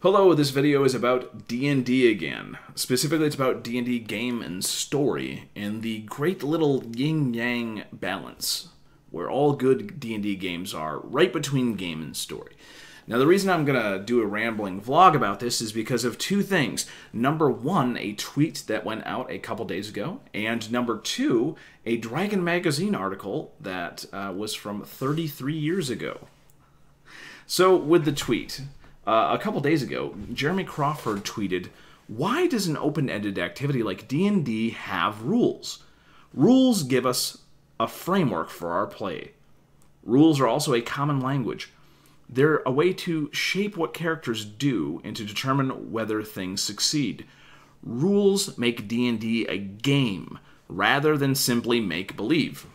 Hello, this video is about D&D again. Specifically, it's about D&D game and story, and the great little yin-yang balance, where all good D&D games are, right between game and story. Now, the reason I'm going to do a rambling vlog about this is because of two things. Number one, a tweet that went out a couple days ago, and number two, a Dragon Magazine article that was from 33 years ago. So, with the tweet, a couple days ago, Jeremy Crawford tweeted, "Why does an open-ended activity like D&D have rules? Rules give us a framework for our play. Rules are also a common language. They're a way to shape what characters do and to determine whether things succeed. Rules make D&D a game rather than simply make-believe."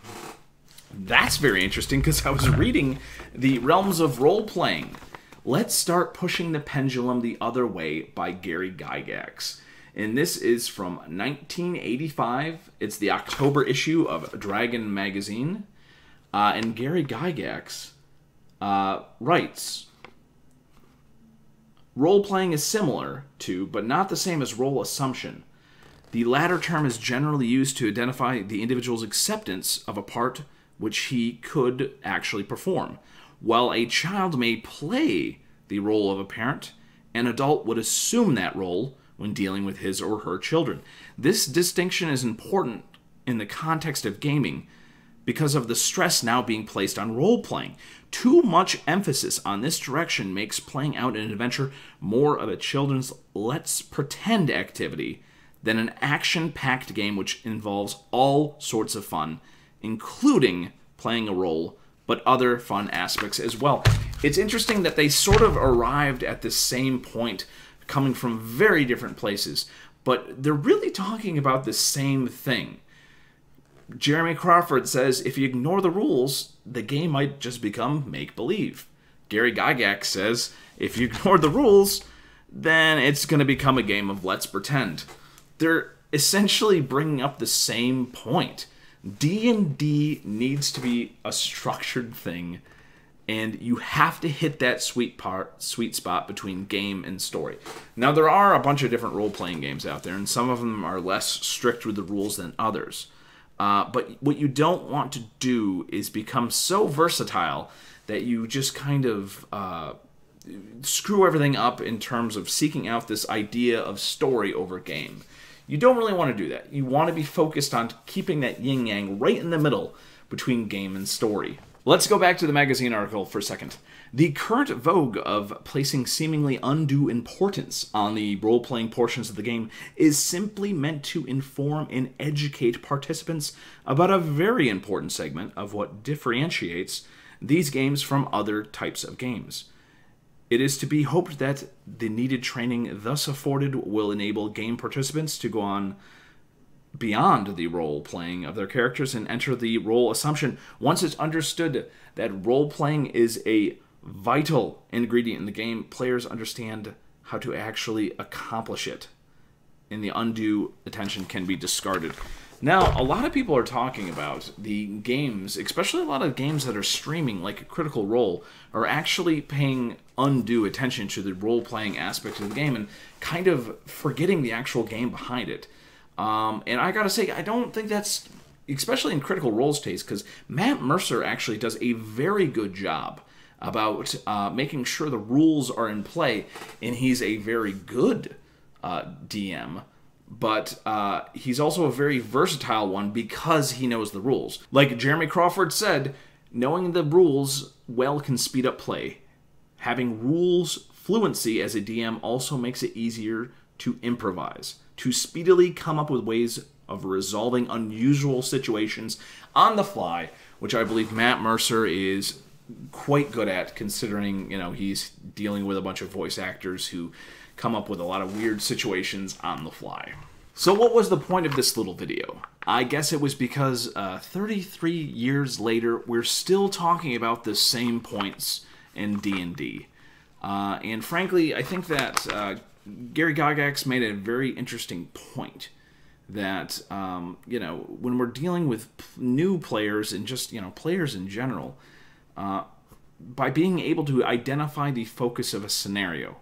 That's very interesting because I was reading The Realms of Role-Playing. Let's Start Pushing the Pendulum the Other Way by Gary Gygax. And this is from 1985. It's the October issue of Dragon Magazine. And Gary Gygax writes, "Role-playing is similar to, but not the same as role assumption. The latter term is generally used to identify the individual's acceptance of a part which he could actually perform. While a child may play the role of a parent, an adult would assume that role when dealing with his or her children. This distinction is important in the context of gaming because of the stress now being placed on role-playing. Too much emphasis on this direction makes playing out an adventure more of a children's let's pretend activity than an action-packed game which involves all sorts of fun, including playing a role, but other fun aspects as well." It's interesting that they sort of arrived at the same point, coming from very different places, but they're really talking about the same thing. Jeremy Crawford says if you ignore the rules, the game might just become make-believe. Gary Gygax says if you ignore the rules, then it's going to become a game of let's pretend. They're essentially bringing up the same point. D&D needs to be a structured thing, and you have to hit that sweet spot between game and story. Now, there are a bunch of different role-playing games out there, and some of them are less strict with the rules than others. But what you don't want to do is become so versatile that you just kind of screw everything up in terms of seeking out this idea of story over game. You don't really want to do that. You want to be focused on keeping that yin-yang right in the middle between game and story. Let's go back to the magazine article for a second. "The current vogue of placing seemingly undue importance on the role-playing portions of the game is simply meant to inform and educate participants about a very important segment of what differentiates these games from other types of games. It is to be hoped that the needed training thus afforded will enable game participants to go on beyond the role-playing of their characters and enter the role assumption. Once it's understood that role-playing is a vital ingredient in the game, players understand how to actually accomplish it, and the undue attention can be discarded." Now, a lot of people are talking about the games, especially a lot of games that are streaming, like Critical Role, are actually paying undue attention to the role-playing aspect of the game and kind of forgetting the actual game behind it. And I gotta say, I don't think that's, especially in Critical Role's taste, because Matt Mercer actually does a very good job about making sure the rules are in play, and he's a very good DM. But he's also a very versatile one because he knows the rules. Like Jeremy Crawford said, knowing the rules well can speed up play. Having rules fluency as a DM also makes it easier to improvise, to speedily come up with ways of resolving unusual situations on the fly, which I believe Matt Mercer is quite good at, considering, you know, he's dealing with a bunch of voice actors who come up with a lot of weird situations on the fly. So what was the point of this little video? I guess it was because 33 years later, we're still talking about the same points in D&D. And frankly, I think that Gary Gygax made a very interesting point that, you know, when we're dealing with new players and just, you know, players in general, by being able to identify the focus of a scenario,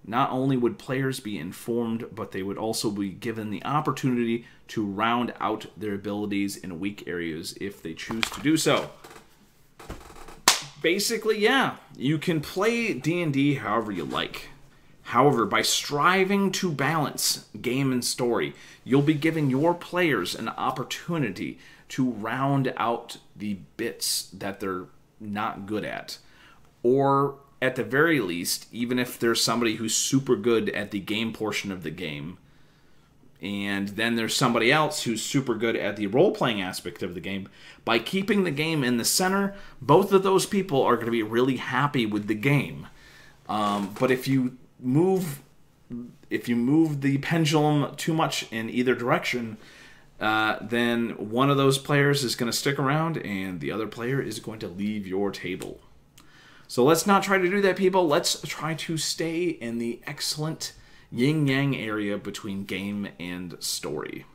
not only would players be informed, but they would also be given the opportunity to round out their abilities in weak areas if they choose to do so. Basically, yeah, you can play D&D however you like. However, by striving to balance game and story, you'll be giving your players an opportunity to round out the bits that they're not good at. Or, at the very least, even if there's somebody who's super good at the game portion of the game, and then there's somebody else who's super good at the role-playing aspect of the game, by keeping the game in the center, both of those people are going to be really happy with the game. But if you move the pendulum too much in either direction, then one of those players is going to stick around and the other player is going to leave your table. So let's not try to do that, people. Let's try to stay in the excellent yin-yang area between game and story.